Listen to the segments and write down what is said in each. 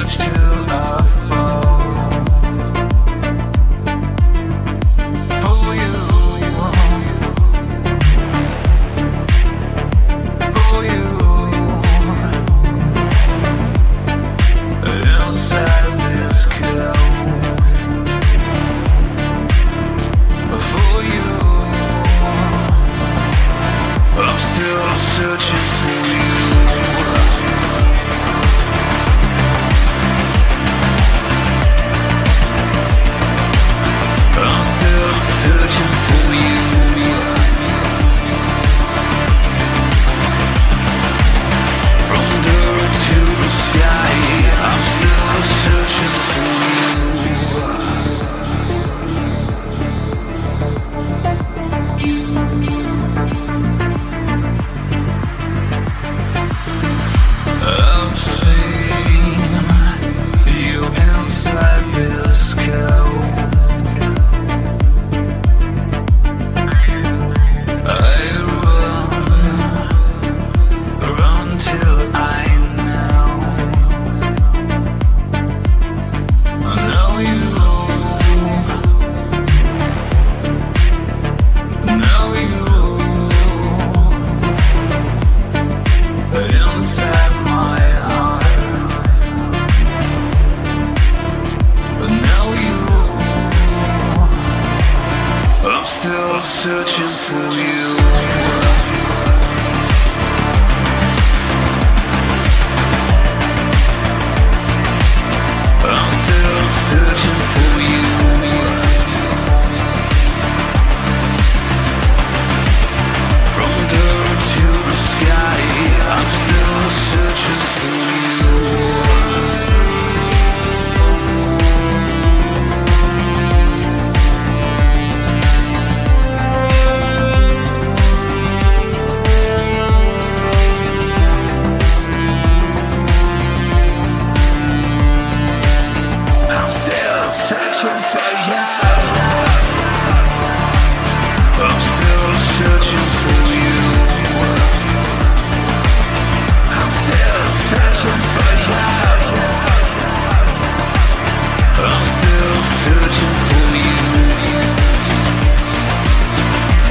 search till I fall for you, for you. Inside this code for you, I'm still searching for you. I'm still searching for you. From dirt to the sky, I'm still searching for I've seen you inside this code. I run till I know you, inside my heart. But now I'm still searching for you. I'm still searching for you. From dirt to the sky, I'm still searching for you. I'm still searching for you. I'm still searching for you. I'm still searching for you. I'm still searching for you.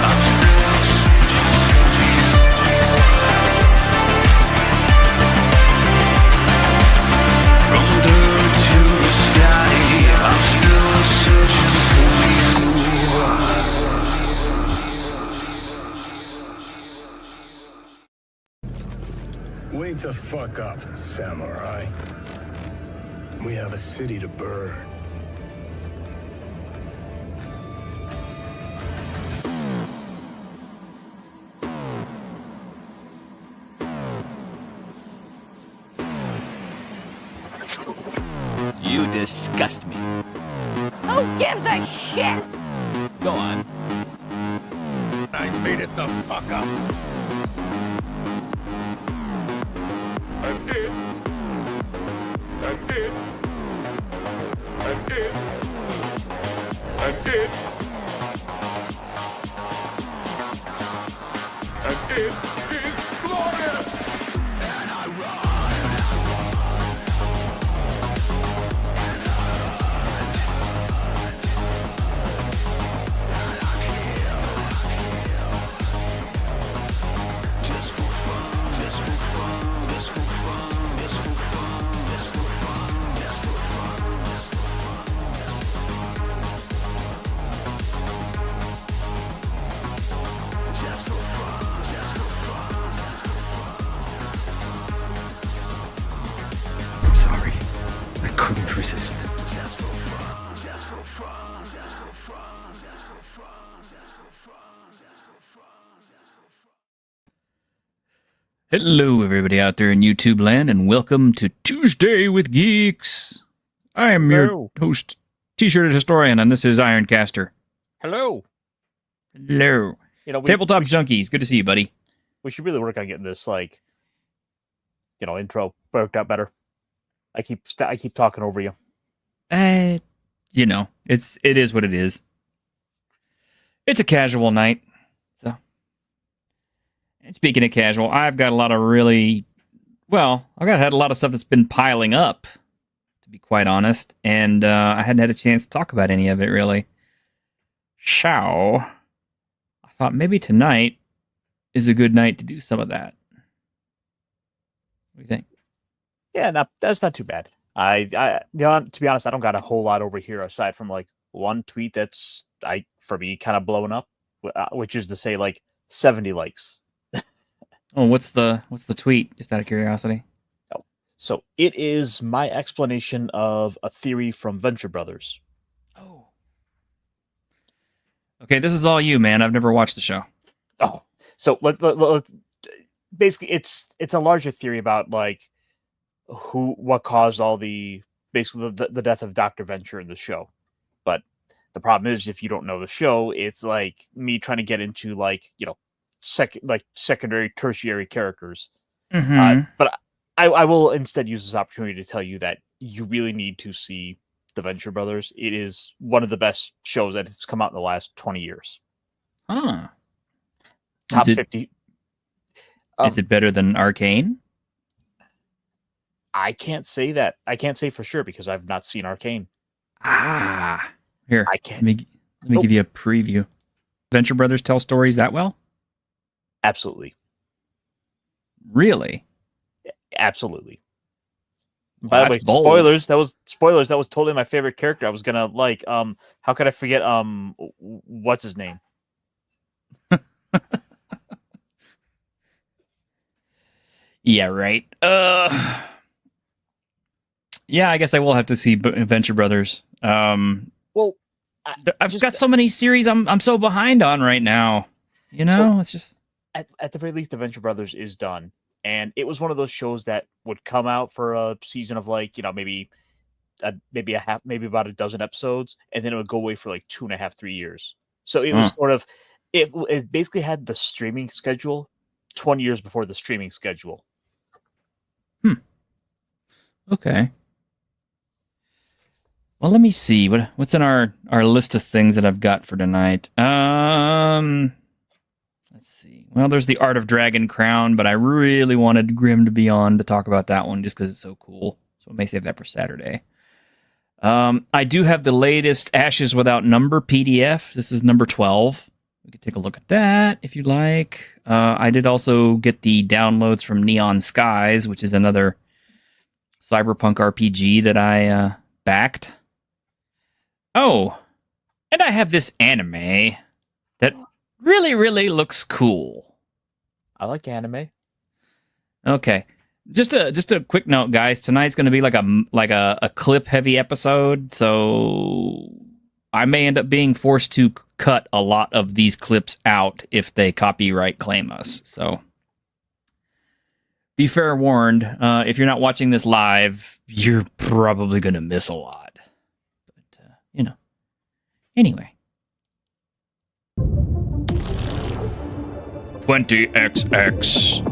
I'm still from dirt to the sky, I'm still searching for you. Wake the fuck up, samurai. We have a city to burn. You disgust me. Who gives a shit? Go on. I made it the fuck up. I did. I did. I did. I did. I did. It's glorious. And I I'm sorry. I couldn't resist. Hello, everybody out there in YouTube land, and welcome to Tuesday with Geeks. I am your host, T-shirted historian, and this is Ironcaster. Hello. Hello. You know, Tabletop Junkies, good to see you, buddy. We should really work on getting this, like, you know, intro worked out better. I keep talking over you. You know, it is what it is. It's a casual night. So, and speaking of casual, I've got a lot of had a lot of stuff that's been piling up be quite honest, and I hadn't had a chance to talk about any of it really. So I thought maybe tonight is a good night to do some of that. What do you think? Yeah, that's not too bad. To be honest, I don't got a whole lot over here aside from like one tweet that's for me kind of blowing up, which is to say like 70 likes. Oh, what's the tweet? Just out of curiosity. Oh, so it is my explanation of a theory from Venture Brothers. Oh. Okay, this is all you, man. I've never watched the show. Oh, so basically, it's a larger theory about like what caused all the death of Dr. Venture in the show. But the problem is, if you don't know the show, it's like me trying to get into like secondary, tertiary characters. Mm-hmm. But I will instead use this opportunity to tell you that you really need to see the Venture Brothers. It is one of the best shows that has come out in the last 20 years. Huh. Top 50. Is it better than Arcane? I can't say that. I can't say for sure because I've not seen Arcane. Here, I can't. Let me give you a preview. Venture Brothers tell stories that well? Absolutely. Really? Absolutely. Well, By the way, that's bold. spoilers. That was totally my favorite character. I was gonna like, how could I forget? What's his name? Yeah, right. Yeah, I guess I will have to see Venture Brothers. Well, I've got so many series I'm so behind on right now. You know, So- it's just at the very least, the Venture Brothers is done, and it was one of those shows that would come out for a season of like maybe about a dozen episodes, and then it would go away for like 2.5, 3 years. So it was sort of it basically had the streaming schedule 20 years before the streaming schedule. okay. Well, let me see what's in our list of things that I've got for tonight. Let's see. Well, there's the Art of Dragon Crown, but I really wanted Grim to be on to talk about that one just because it's so cool. So I may save that for Saturday. I do have the latest Ashes Without Number PDF. This is number 12. We could take a look at that if you like. I did also get the downloads from Neon Skies, which is another cyberpunk RPG that I backed. Oh, and I have this anime that really, really looks cool. I like anime. Okay. Just a quick note, guys. Tonight's going to be like a clip heavy episode, so I may end up being forced to cut a lot of these clips out if they copyright claim us. So be fair warned. If you're not watching this live, you're probably going to miss a lot. But anyway. 20XX.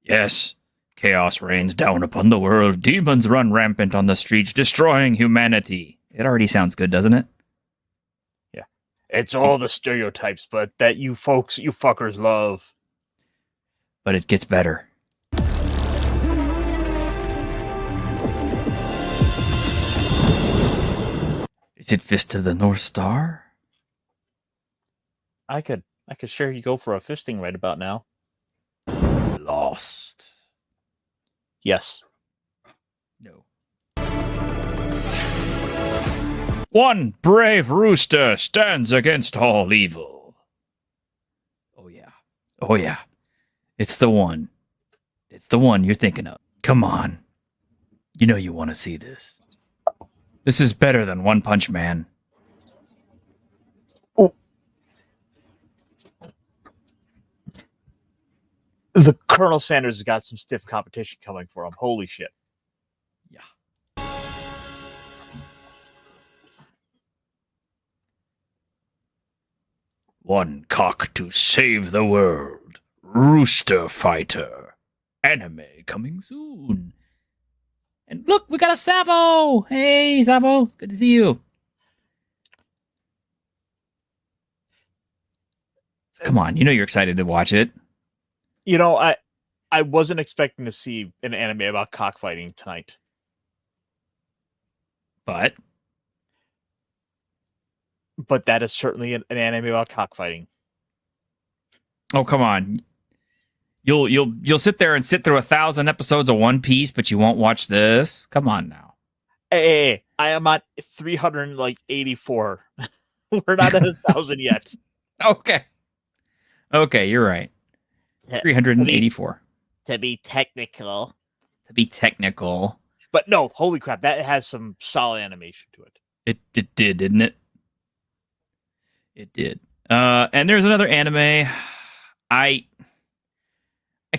Yes, chaos rains down upon the world. Demons run rampant on the streets, destroying humanity. It already sounds good, doesn't it? Yeah. It's all the stereotypes, but that you fuckers love. But it gets better. Is it Fist of the North Star? I could sure you go for a fisting right about now. Lost. Yes. No. One brave rooster stands against all evil. Oh yeah. Oh yeah. It's the one. It's the one you're thinking of. Come on. You know you want to see this. This is better than One Punch Man. The Colonel Sanders has got some stiff competition coming for him. Holy shit. Yeah. One cock to save the world. Rooster Fighter. Anime coming soon. And look, we got a Savo! Hey, Savo. It's good to see you. Come on, you know you're excited to watch it. You know, I wasn't expecting to see an anime about cockfighting tonight. But that is certainly an anime about cockfighting. oh, come on. You'll sit there and sit through 1,000 episodes of One Piece, but you won't watch this? Come on now. Hey, I am at 384. We're not at 1,000 yet. Okay. Okay, you're right. 384. To be technical. To be technical. But no, holy crap, that has some solid animation to it. It did, didn't it? It did. And there's another anime. I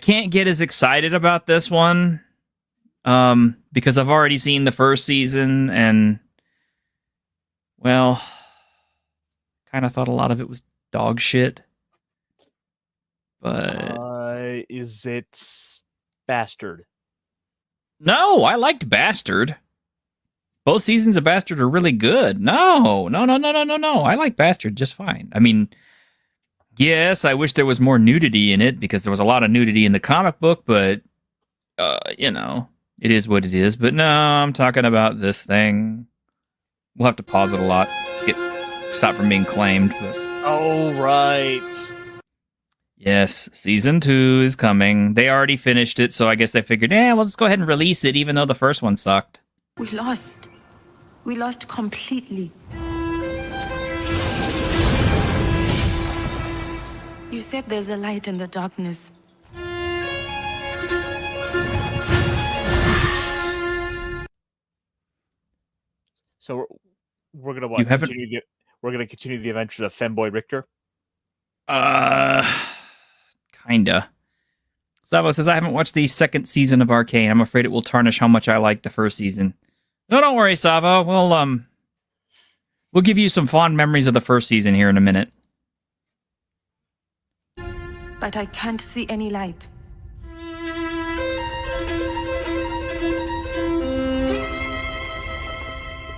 can't get as excited about this one because I've already seen the first season and, well, kind of thought a lot of it was dog shit. But is it Bastard? no, I liked Bastard. Both seasons of Bastard are really good. No. I like Bastard just fine. I mean, yes, I wish there was more nudity in it because there was a lot of nudity in the comic book, but, it is what it is. But no, I'm talking about this thing. We'll have to pause it a lot to stop from being claimed. But Oh, right. yes, season 2 is coming. They already finished it, so I guess they figured, we'll just go ahead and release it, even though the first one sucked. We lost. We lost completely. You said there's a light in the darkness. So we're gonna You haven't- we're gonna continue the adventures of Femboy Richter. Kinda. Savo says, I haven't watched the second season of Arcane. I'm afraid it will tarnish how much I liked the first season. No, don't worry, Savo. We'll give you some fond memories of the first season here in a minute. But I can't see any light.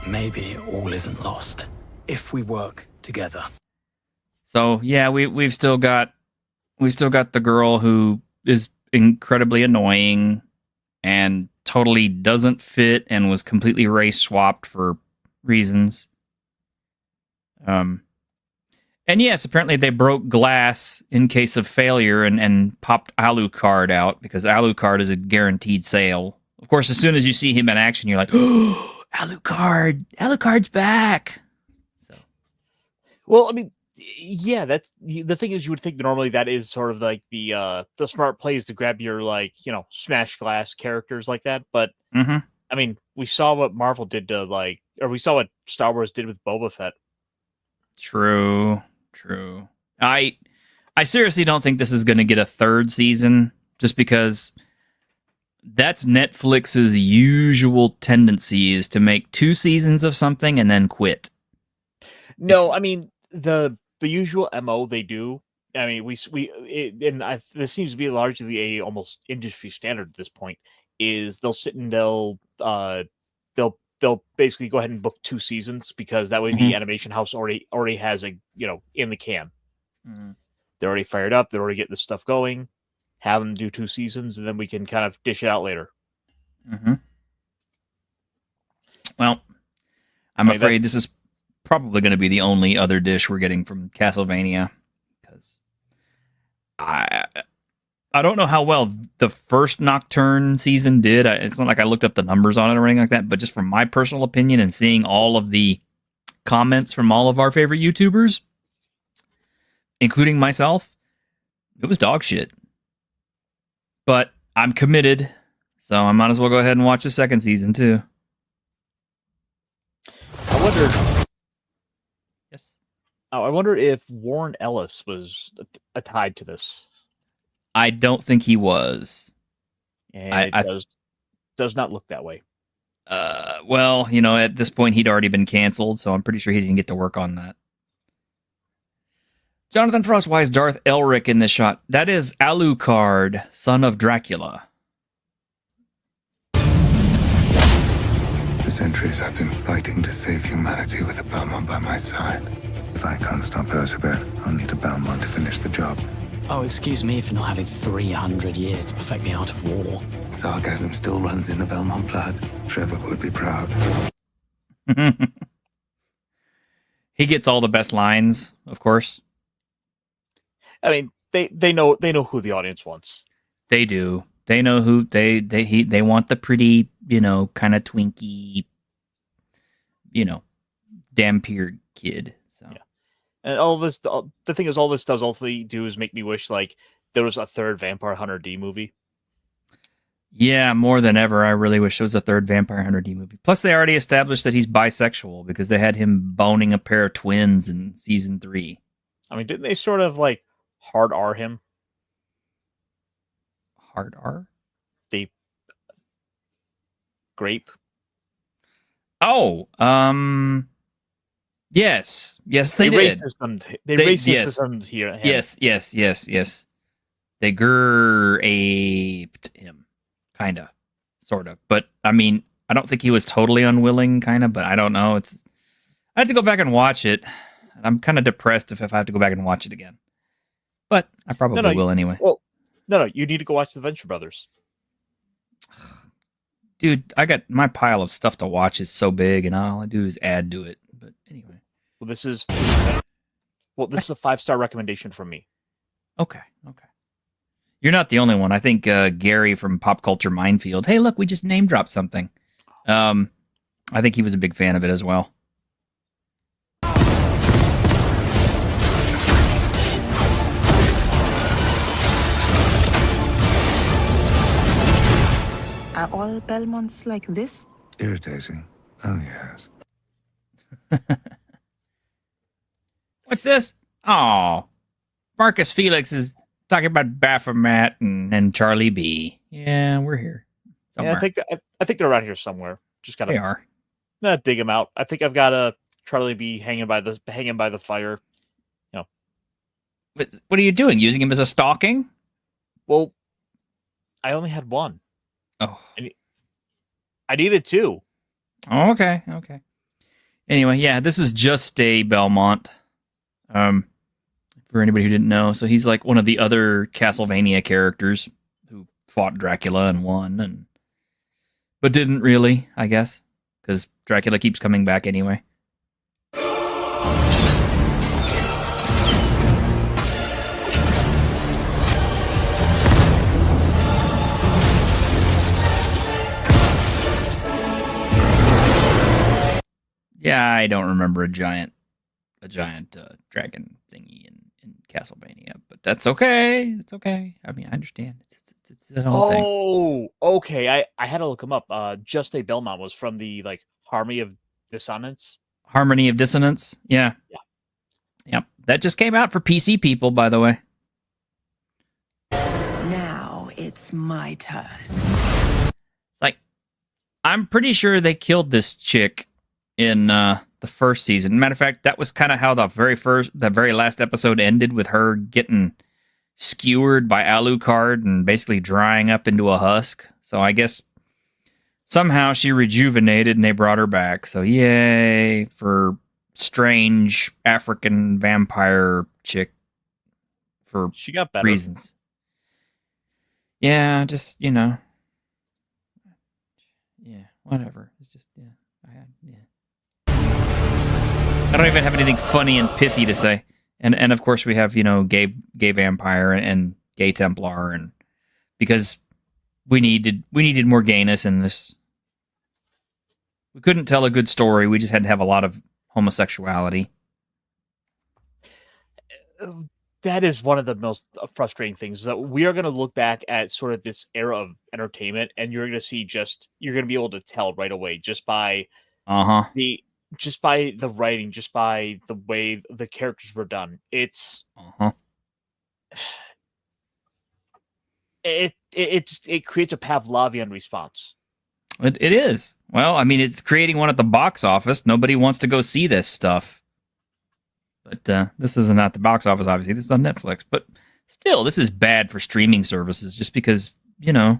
Maybe all isn't lost if we work together. So yeah, we've still got the girl who is incredibly annoying and totally doesn't fit and was completely race swapped for reasons. And yes, apparently they broke glass in case of failure and popped Alucard out because Alucard is a guaranteed sale. Of course, as soon as you see him in action, you're like, oh, Alucard's back. So, Well, I mean, yeah, that's the thing is you would think that normally that is sort of like the smart play is to grab your smash glass characters like that. But mm-hmm. I mean, we saw what Marvel did to or we saw what Star Wars did with Boba Fett. True. I seriously don't think this is going to get a third season just because that's Netflix's usual tendency is to make 2 seasons of something and then quit. No, I mean the usual MO they do. I mean, this seems to be largely a almost industry standard at this point. Is they'll sit and they'll basically go ahead and book 2 seasons because that way the animation house already has in the can. Mm-hmm. They're already fired up. They're already getting this stuff going. Have them do 2 seasons, and then we can kind of dish it out later. Mm-hmm. Well, I'm afraid this is probably going to be the only other dish we're getting from Castlevania because I don't know how well the first Nocturne season did. It's not like I looked up the numbers on it or anything like that, but just from my personal opinion and seeing all of the comments from all of our favorite YouTubers, including myself, it was dog shit. But I'm committed, so I might as well go ahead and watch the second season too. I wonder. Yes. Oh, I wonder if Warren Ellis was tied to this. I don't think he was. And it does not look that way. Well, at this point he'd already been canceled, so I'm pretty sure he didn't get to work on that. Jonathan Frost, why is Darth Elric in this shot? That is Alucard, son of Dracula. For centuries I've been fighting to save humanity with a Belmont by my side. If I can't stop Erzabet, I'll need a Belmont to finish the job. Oh, excuse me for not having 300 years to perfect the art of war. Sarcasm still runs in the Belmont blood. Trevor would be proud. He gets all the best lines, of course. I mean, they know who the audience wants. They do. They know who they want the pretty, kind of twinky, damn-peered kid. So Yeah. And all this, the thing is, all this does ultimately do is make me wish like there was a third Vampire Hunter D movie. yeah, more than ever, I really wish there was a third Vampire Hunter D movie. Plus, they already established that he's bisexual because they had him boning a pair of twins in season 3. I mean, didn't they sort of like hard R him? Hard R? The grape. Oh, yes, they did. They racism here. Yes. They aped him, kind of, sort of. But I mean, I don't think he was totally unwilling, kind of. But I don't know. I have to go back and watch it. And I'm kind of depressed if I have to go back and watch it again. But I probably will anyway. Well, no, you need to go watch the Venture Brothers. Dude, I got my pile of stuff to watch is so big, and all I do is add to it. But anyway. Well, this is a 5-star recommendation from me. Okay. You're not the only one. I think Gary from Pop Culture Minefield. Hey, look, we just name dropped something. I think he was a big fan of it as well. Are all Belmonts like this? Irritating. Oh, yes. What's this? Oh, Marcus Felix is talking about Baphomet and Charlie B. Yeah, we're here. Somewhere. Yeah, I think they're around here somewhere. Just gotta. They are. Dig them out. I think I've got a Charlie B hanging by the fire. What are you doing? Using him as a stalking? Well, I only had one. Oh, I needed 2. oh okay. Anyway, yeah, this is just a Belmont. For anybody who didn't know, so he's like one of the other Castlevania characters who fought Dracula and won, but didn't really, I guess, because Dracula keeps coming back anyway. Yeah, I don't remember a giant dragon thingy in Castlevania, but that's okay. It's okay. I mean, I understand. It's a whole thing. Oh, okay. I had to look him up. Just a Belmont was from the like Harmony of Dissonance. Harmony of Dissonance. Yeah. Yep. That just came out for PC people, by the way. Now it's my turn. It's like, I'm pretty sure they killed this chick in the first season. Matter of fact, that was kind of how the very last episode ended, with her getting skewered by Alucard and basically drying up into a husk. So I guess somehow she rejuvenated and they brought her back. So yay for strange African vampire chick for She got better. reasons. Yeah, just, yeah, whatever. It's just, yeah. I don't even have anything funny and pithy to say. And of course we have, gay vampire and gay Templar, and because we needed more gayness in this. We couldn't tell a good story. We just had to have a lot of homosexuality. That is one of the most frustrating things, is that we are going to look back at sort of this era of entertainment, and you're going to see you're going to be able to tell right away just by the writing, just by the way the characters were done. It's it creates a Pavlovian response. It is. Well, I mean, it's creating one at the box office. Nobody wants to go see this stuff. But this isn't at the box office, obviously. This is on Netflix. But still, this is bad for streaming services, just because, I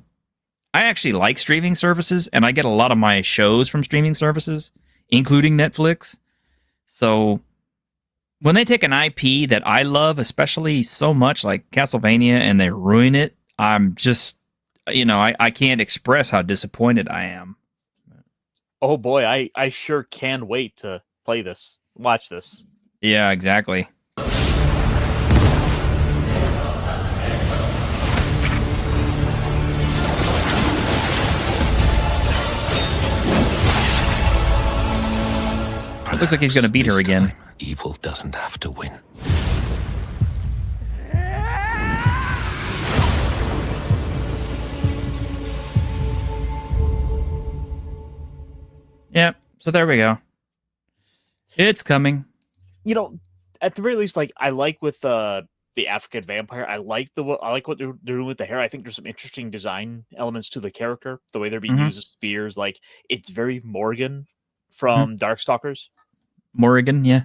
actually like streaming services, and I get a lot of my shows from streaming services, including Netflix. So when they take an IP that I love, especially so much like Castlevania, and they ruin it, I'm just, I can't express how disappointed I am. Oh boy, I sure can wait to play this. Watch this. Yeah, exactly. It looks like he's going to beat her again. Evil doesn't have to win. Yeah, so there we go. It's coming. You know, at the very least, like I like with the African vampire. I like what they're doing with the hair. I think there's some interesting design elements to the character. The way they're being used as spears, like it's very Morgan from Darkstalkers. Morrigan, yeah.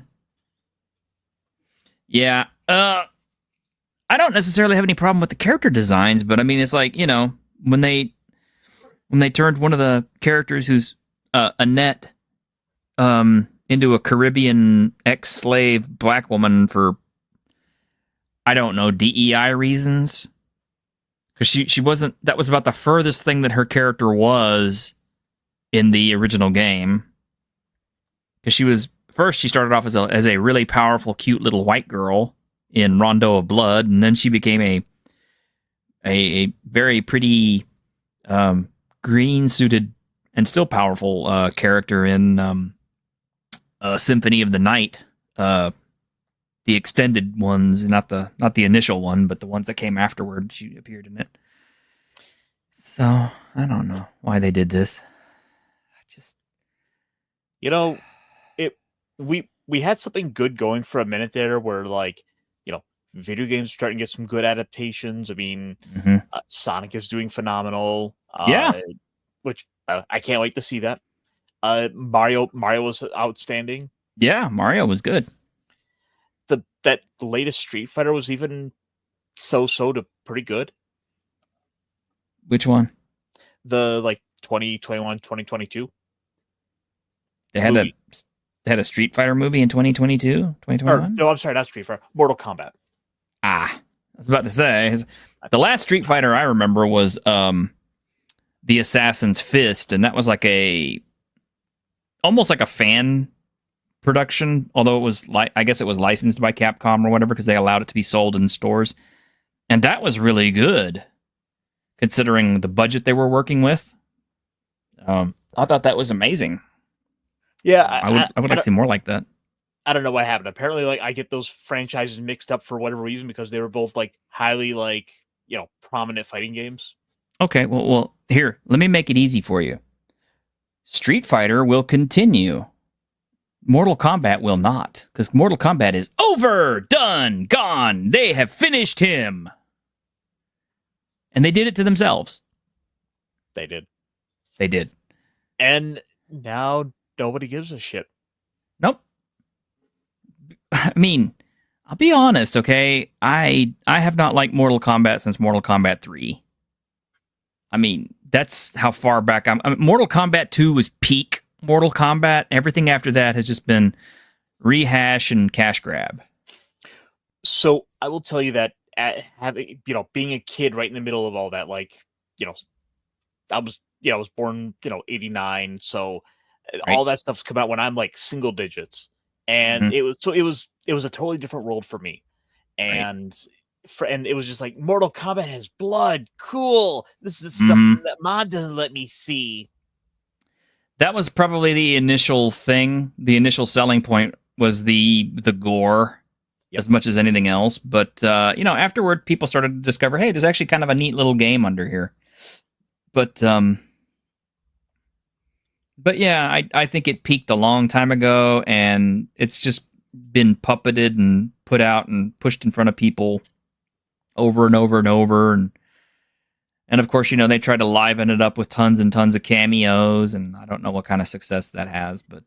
Yeah. I don't necessarily have any problem with the character designs, but I mean, it's like, you know, when they turned one of the characters who's Annette into a Caribbean ex-slave black woman for, I don't know, DEI reasons. Because she wasn't, that was about the furthest thing that her character was in the original game. Because she started off as a really powerful, cute little white girl in Rondo of Blood, and then she became a very pretty green-suited and still powerful character in Symphony of the Night, the extended ones, not the initial one, but the ones that came afterward. She appeared in it. So I don't know why they did this. You know, we had something good going for a minute there, where like, you know, video games are starting to get some good adaptations. I mean, Sonic is doing phenomenal. Yeah, which I can't wait to see that. Mario was outstanding. Yeah, Mario was good. The latest Street Fighter was even so to pretty good. Which one? The 2021, 2022. They had a Street Fighter movie in 2022, 2021? No, I'm sorry, not Street Fighter. Mortal Kombat. I was about to say, the last Street Fighter I remember was the Assassin's Fist, and that was almost like a fan production, although it was I guess it was licensed by Capcom or whatever, because they allowed it to be sold in stores. And that was really good, considering the budget they were working with. I thought that was amazing. Yeah, I would like to see more like that. I don't know what happened. Apparently, like I get those franchises mixed up for whatever reason, because they were both like highly prominent fighting games. Okay, well, here, let me make it easy for you. Street Fighter will continue. Mortal Kombat will not, because Mortal Kombat is over, done, gone. They have finished him. And they did it to themselves. They did. They did. And now nobody gives a shit. Nope. I mean, I'll be honest, okay? I have not liked Mortal Kombat since Mortal Kombat 3. I mean, that's how far back Mortal Kombat 2 was peak Mortal Kombat. Everything after that has just been rehash and cash grab. So I will tell you that being a kid right in the middle of all that, I was born, 89. So all that stuff's come out when I'm like single digits. And it was a totally different world for me. And and it was just like, Mortal Kombat has blood. Cool. This is the stuff that Mod doesn't let me see. That was probably the initial thing. The initial selling point was the gore, as much as anything else. But afterward, people started to discover, hey, there's actually kind of a neat little game under here. But yeah, I think it peaked a long time ago, and it's just been puppeted and put out and pushed in front of people over and over and over. And of course, they tried to liven it up with tons and tons of cameos, and I don't know what kind of success that has, but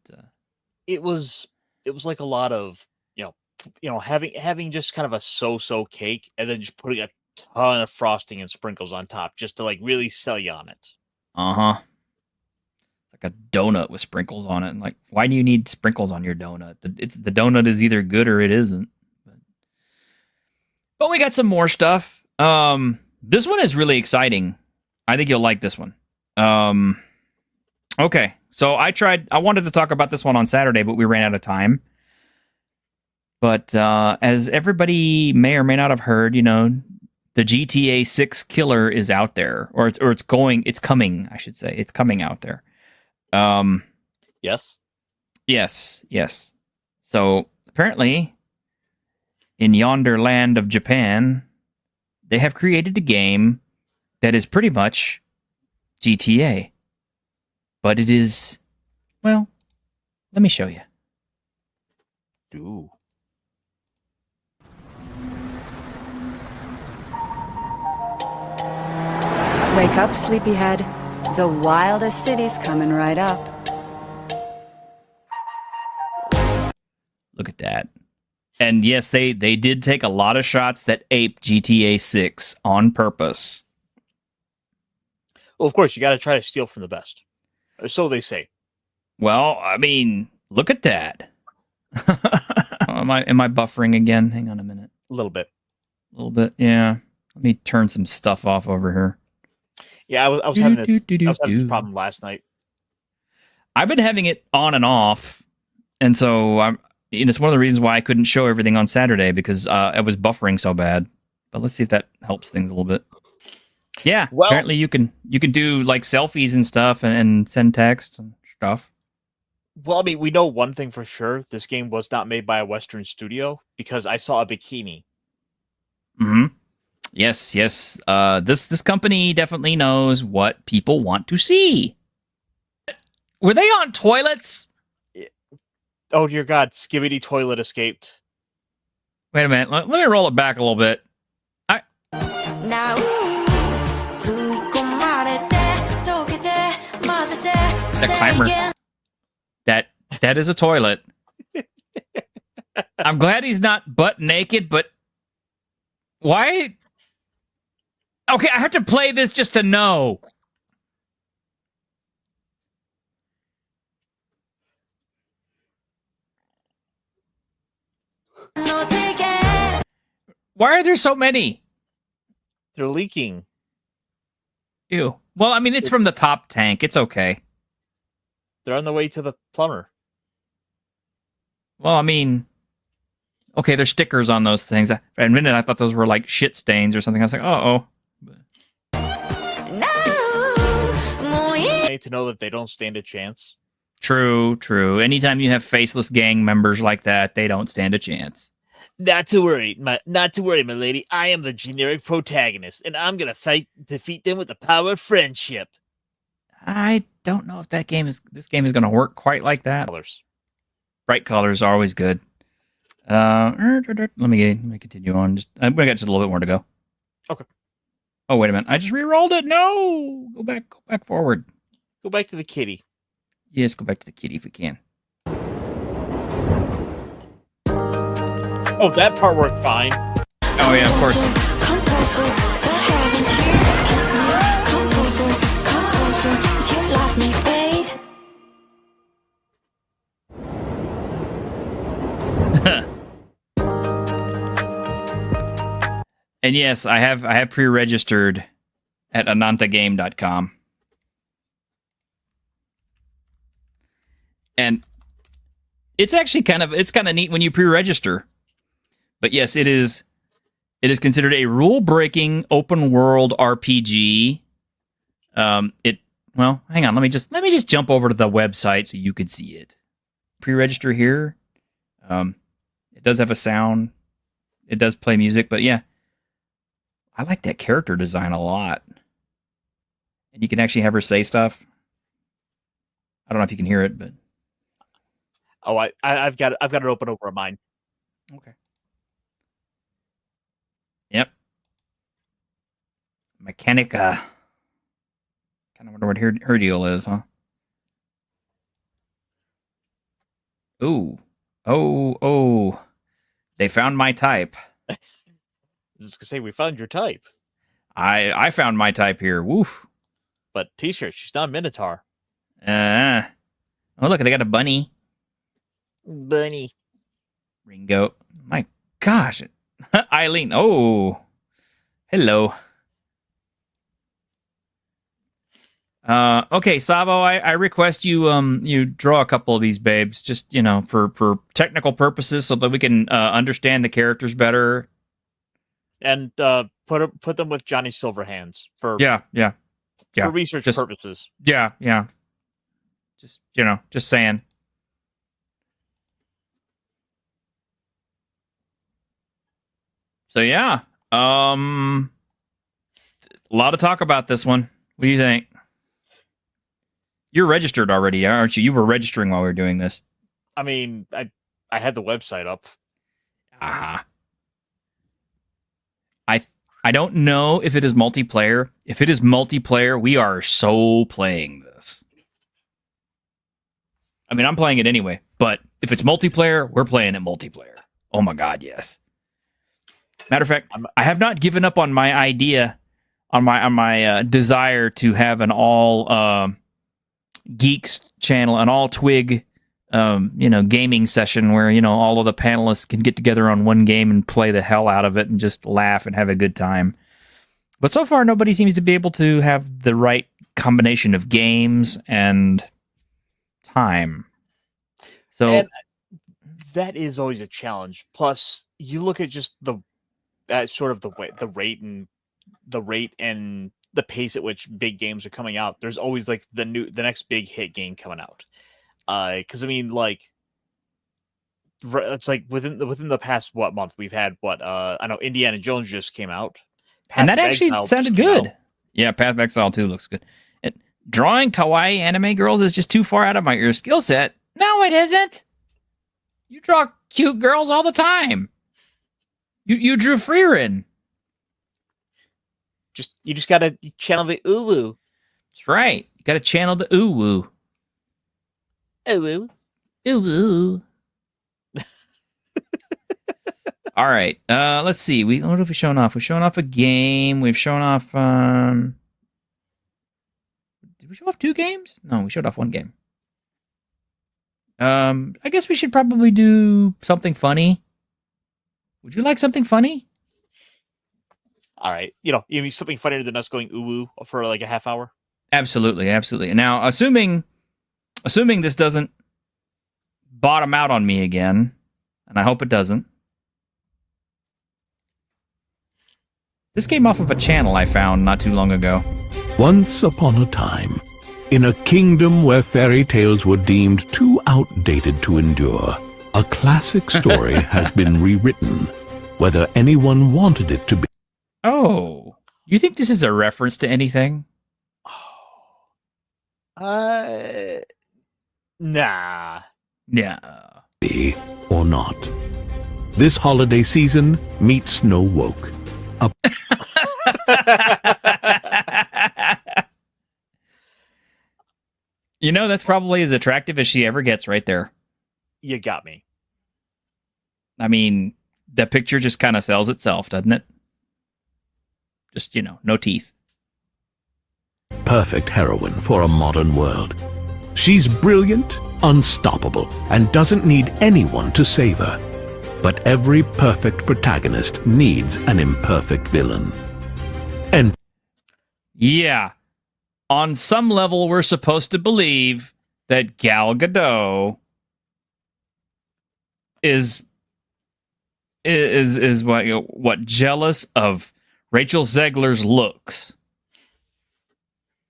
it was like a lot of having just kind of a so cake, and then just putting a ton of frosting and sprinkles on top just to like really sell you on it. Like a donut with sprinkles on it, and like, why do you need sprinkles on your donut? The donut is either good or it isn't. But we got some more stuff. This one is really exciting. I think you'll like this one. Okay, So I wanted to talk about this one on Saturday, but we ran out of time. But as everybody may or may not have heard, the GTA 6 killer is out there, or it's coming, I should say. It's coming out there. Yes. Yes. So apparently, in yonder land of Japan, they have created a game that is pretty much GTA. But it is, well, let me show you. Ooh. Wake up, sleepyhead. The wildest city's coming right up. Look at that. And yes, they did take a lot of shots that ape GTA 6 on purpose. Well, of course, you got to try to steal from the best. Or so they say. Well, I mean, look at that. Am I buffering again? Hang on a minute. A little bit. A little bit, yeah. Let me turn some stuff off over here. Yeah, I was having this problem last night. I've been having it on and off, and so it's one of the reasons why I couldn't show everything on Saturday, because I was buffering so bad. But let's see if that helps things a little bit. Yeah, well, apparently you can do like selfies and stuff and send texts and stuff. Well, I mean, we know one thing for sure: this game was not made by a Western studio, because I saw a bikini. Mm-hmm. Yes. This company definitely knows what people want to see. Were they on toilets? Oh dear God! Skibidi toilet escaped. Wait a minute. Let me roll it back a little bit. The climber. That is a toilet. I'm glad he's not butt naked, but why? Okay, I have to play this just to know. Why are there so many? They're leaking. Ew. Well, I mean, it's from the top tank. It's okay. They're on the way to the plumber. Well, I mean, okay, there's stickers on those things. For a minute, I thought those were like shit stains or something. I was like, uh-oh. To know that they don't stand a chance. True. Anytime you have faceless gang members like that, they don't stand a chance. Not to worry, my lady. I am the generic protagonist, and I'm gonna defeat them with the power of friendship. I don't know if this game is gonna work quite like that. Colors. Bright colors are always good. Let me continue on. We got just a little bit more to go. Okay. Oh, wait a minute. I just re-rolled it. No! Go back forward. Go back to the kitty. Yes, go back to the kitty if we can. Oh, that part worked fine. Oh, yeah, of course. And yes, I have pre-registered at anantagame.com. And it's actually kind of neat when you pre-register. But yes, it is considered a rule-breaking open world RPG. Well, hang on, let me just jump over to the website so you can see it. Pre-register here. It does have a sound. It does play music, but yeah. I like that character design a lot. And you can actually have her say stuff. I don't know if you can hear it, but oh, I've got it open over on mine. Okay. Yep. Mechanica. Kind of wonder what her deal is, huh? Ooh. Oh. They found my type. I was just gonna say, we found your type. I found my type here. Woof. But t-shirt, she's not a Minotaur. Oh, look, they got a bunny. Bunny. Ringo. My gosh. Eileen. Oh. Hello. Okay, Savo, I request you you draw a couple of these babes, just for technical purposes, so that we can understand the characters better. And put them with Johnny Silverhands for Yeah. for research purposes. Yeah. Just saying. So yeah, a lot of talk about this one. What do you think? You're registered already, aren't you? You were registering while we were doing this. I mean, I had the website up. I don't know if it is multiplayer. If it is multiplayer, we are so playing this. I mean, I'm playing it anyway, but if it's multiplayer, we're playing it multiplayer. Oh my god, yes. Matter of fact, I have not given up on my idea, on my desire to have an all Geeks channel, an all Twig, gaming session where all of the panelists can get together on one game and play the hell out of it and just laugh and have a good time. But so far, nobody seems to be able to have the right combination of games and time. So and that is always a challenge. Plus, you look at just the sort of the rate and the pace at which big games are coming out. There's always like the next big hit game coming out. Because I mean, like, it's like within the past month we've had I know Indiana Jones just came out, and that actually sounded good. Yeah, Path of Exile 2 looks good. And drawing kawaii anime girls is just too far out of your skill set. No, it isn't. You draw cute girls all the time. You drew Freerin. You just gotta channel the uwu. That's right. You gotta channel the uwu. Uwu. Uwu. All right. Let's see. What have we shown off? We've shown off a game. We've shown off. Did we show off 2 games? No, we showed off 1 game. I guess we should probably do something funny. Would you like something funny? All right. You mean something funnier than us going uwu for like a half hour? Absolutely. Now, assuming this doesn't bottom out on me again, and I hope it doesn't. This came off of a channel I found not too long ago. Once upon a time, in a kingdom where fairy tales were deemed too outdated to endure, a classic story has been rewritten, whether anyone wanted it to be. Oh, you think this is a reference to anything? Nah. Yeah. Or not. This holiday season, meet Snow Woke. That's probably as attractive as she ever gets right there. You got me. I mean, the picture just kind of sells itself, doesn't it? Just, no teeth. Perfect heroine for a modern world. She's brilliant, unstoppable, and doesn't need anyone to save her. But every perfect protagonist needs an imperfect villain. And yeah, on some level, we're supposed to believe that Gal Gadot is what jealous of Rachel Zegler's looks.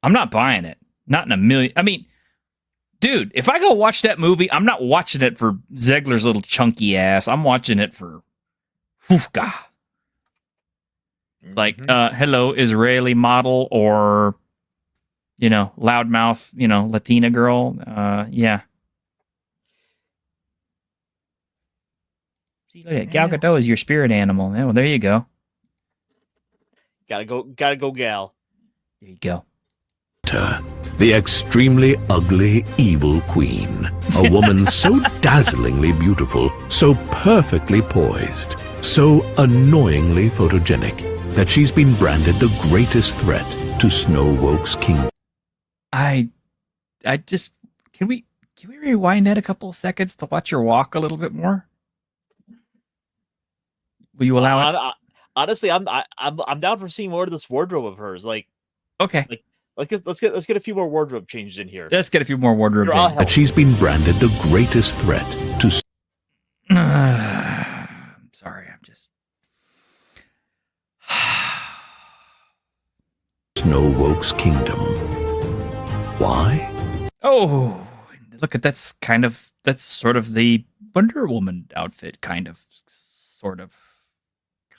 I'm not buying it. Not in a million. I mean, dude, if I go watch that movie, I'm not watching it for Zegler's little chunky ass. I'm watching it for Hoofka. Like, hello, Israeli model or, loudmouth, Latina girl. Yeah. See, look at Gal Gadot is your spirit animal. Oh, well, there you go. Gotta go, Gal. There you go. The extremely ugly, evil queen. A woman so dazzlingly beautiful, so perfectly poised, so annoyingly photogenic that she's been branded the greatest threat to Snow Woke's kingdom. I just can we rewind that a couple of seconds to watch her walk a little bit more? Will you allow it? Honestly, I'm down for seeing more of this wardrobe of hers. Like, okay, let's get a few more wardrobe changes in here. Let's get a few more wardrobe You're all changes. That she's been branded the greatest threat to I'm sorry, I'm just. Snowwoke's kingdom. Why? Oh, look at that's sort of the Wonder Woman outfit, kind of, sort of.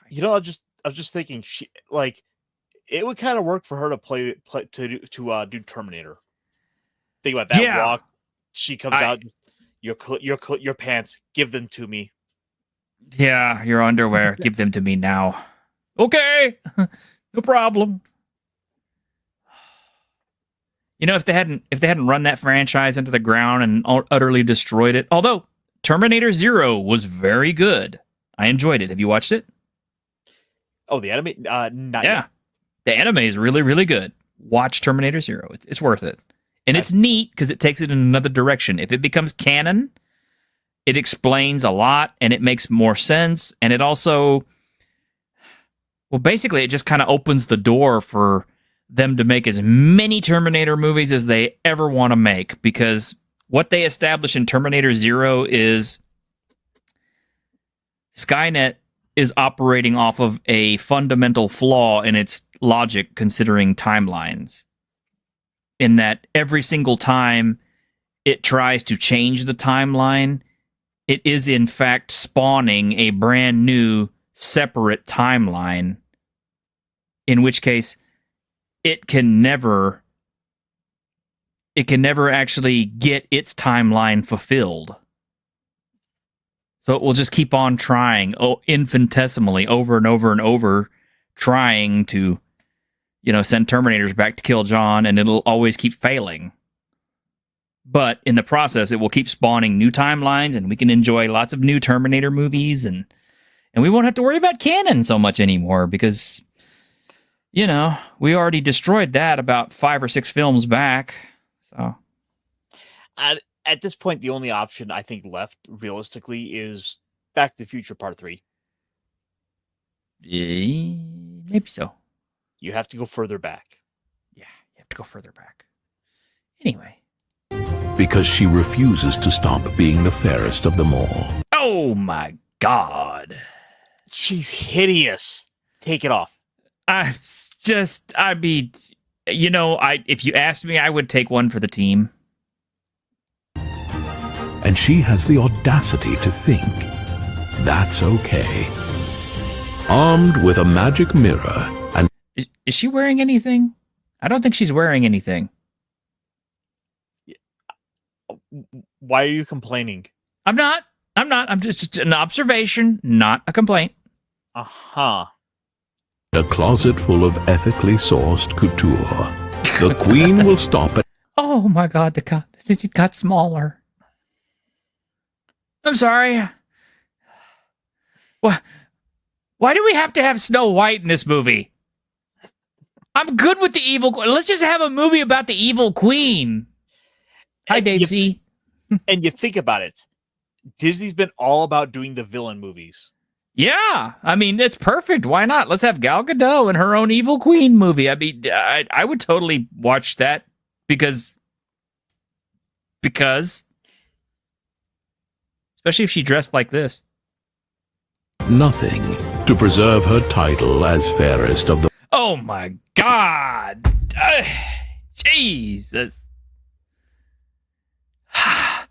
You know, I was just thinking, it would kind of work for her to do Terminator. Think about that walk. She comes out, your pants, give them to me. Yeah, your underwear, give them to me now. Okay, no problem. You know, if they hadn't run that franchise into the ground and utterly destroyed it, although Terminator 0 was very good, I enjoyed it. Have you watched it? Oh, the anime? Not Yeah, yet. the anime is really, really good. Watch Terminator 0; it's worth it, and it's neat because it takes it in another direction. If it becomes canon, it explains a lot and it makes more sense, and it also, well, basically, it just kind of opens the door for them to make as many Terminator movies as they ever want to make, because what they establish in Terminator 0 is Skynet is operating off of a fundamental flaw in its logic considering timelines. In that every single time it tries to change the timeline, it is in fact spawning a brand new separate timeline, in which case it can never actually get its timeline fulfilled. So it will just keep on trying, infinitesimally, over and over and over, trying to, send Terminators back to kill John, and it'll always keep failing. But in the process, it will keep spawning new timelines, and we can enjoy lots of new Terminator movies, and we won't have to worry about canon so much anymore, because we already destroyed that about 5 or 6 films back. So, at this point, the only option I think left, realistically, is Back to the Future Part 3. Maybe so. You have to go further back. Yeah, you have to go further back. Anyway. Because she refuses to stop being the fairest of them all. Oh my God. She's hideous. Take it off. If you asked me, I would take one for the team. And she has the audacity to think that's okay. Armed with a magic mirror and... Is she wearing anything? I don't think she's wearing anything. Why are you complaining? I'm not. I'm just an observation, not a complaint. Uh-huh. A closet full of ethically sourced couture. The queen will stop at... Oh my God, it got smaller. I'm sorry. Why do we have to have Snow White in this movie? I'm good with the evil queen. Let's just have a movie about the evil queen. Hi, Dave Z. And you think about it. Disney's been all about doing the villain movies. Yeah, I mean, it's perfect. Why not? Let's have Gal Gadot in her own evil queen movie. I mean, I would totally watch that because, especially if she dressed like this. Nothing to preserve her title as fairest of the... Oh my God! Jesus! I'm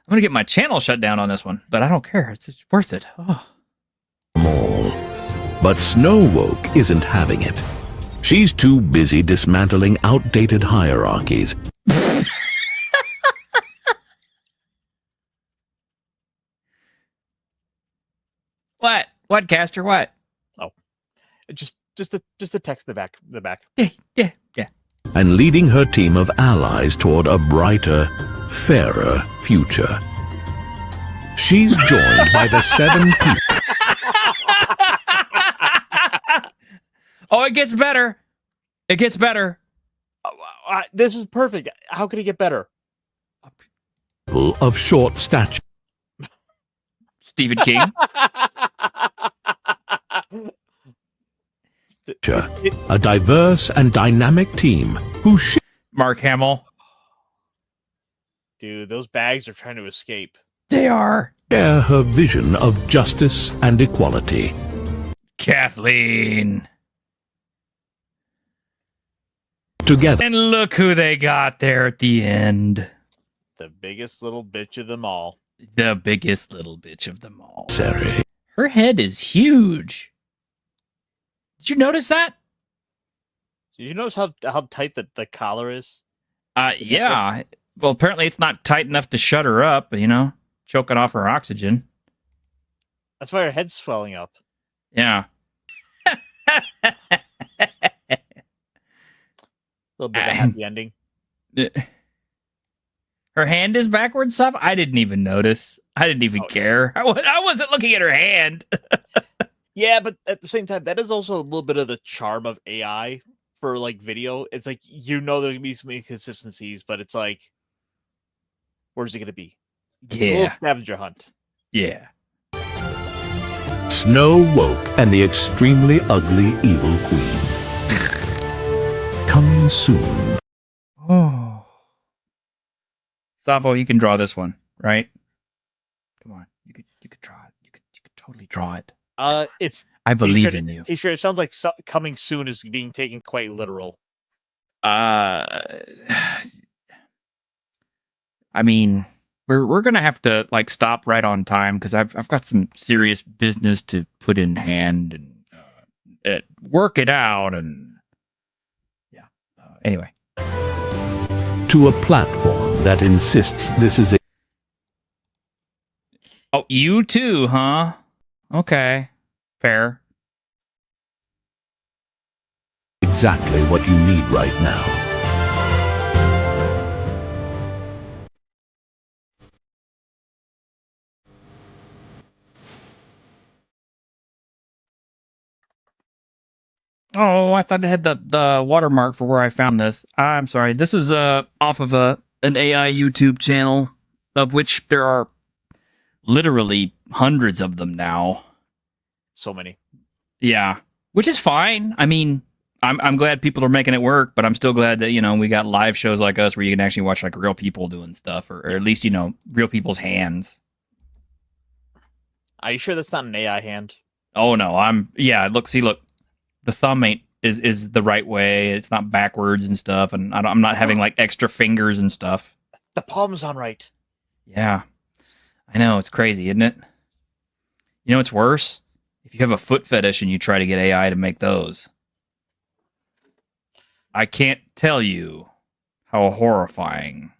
gonna get my channel shut down on this one, but I don't care. It's worth it. Oh. All. But Snowwoke isn't having it. She's too busy dismantling outdated hierarchies. What? What, Caster? What? Oh, just the text in the back. Yeah. And leading her team of allies toward a brighter, fairer future. She's joined by the 7 people. Oh, it gets better. It gets better. This is perfect. How could it get better? Of short stature. Stephen King. A diverse and dynamic team who Mark Hamill. Dude, those bags are trying to escape. They are. Share her vision of justice and equality. Kathleen. Together, And look who they got there at the end. The biggest little bitch of them all. The biggest little bitch of them all. Sari. Her head is huge. Did you notice that? Did you notice how tight the collar is? Yeah. Well, apparently it's not tight enough to shut her up, choking off her oxygen. That's why her head's swelling up. Yeah. A little bit of a happy ending. Her hand is backwards stuff? I didn't even notice. I didn't even care. I wasn't looking at her hand. Yeah, but at the same time, that is also a little bit of the charm of AI for like video. It's like, there's gonna be some inconsistencies, but it's like, where's it gonna be? It's a little scavenger hunt. Yeah. Snow woke and the extremely ugly evil queen. Coming soon. Oh. Savo, you can draw this one, right? Come on. You could draw it. You could totally draw it. It's I believe in you. T-shirt. It sounds like coming soon is being taken quite literal. I mean, we're gonna have to like stop right on time because I've got some serious business to put in hand and work it out and yeah. Anyway, To a platform that insists this is oh, you too, huh? Okay, fair. exactly what you need right now. Oh, I thought it had the watermark for where I found this. I'm sorry. This is off of an AI YouTube channel, of which there are literally hundreds of them now. So many. Yeah, which is fine. I mean, I'm glad people are making it work, but I'm still glad that we got live shows like us where you can actually watch like real people doing stuff, or at least real people's hands. Are you sure that's not an AI hand? Oh no, look. The thumb is the right way. It's not backwards and stuff, and I'm not having like extra fingers and stuff. The palm's on right. Yeah, I know, it's crazy, isn't it? You know what's worse? If you have a foot fetish and you try to get AI to make those, I can't tell you how horrifying.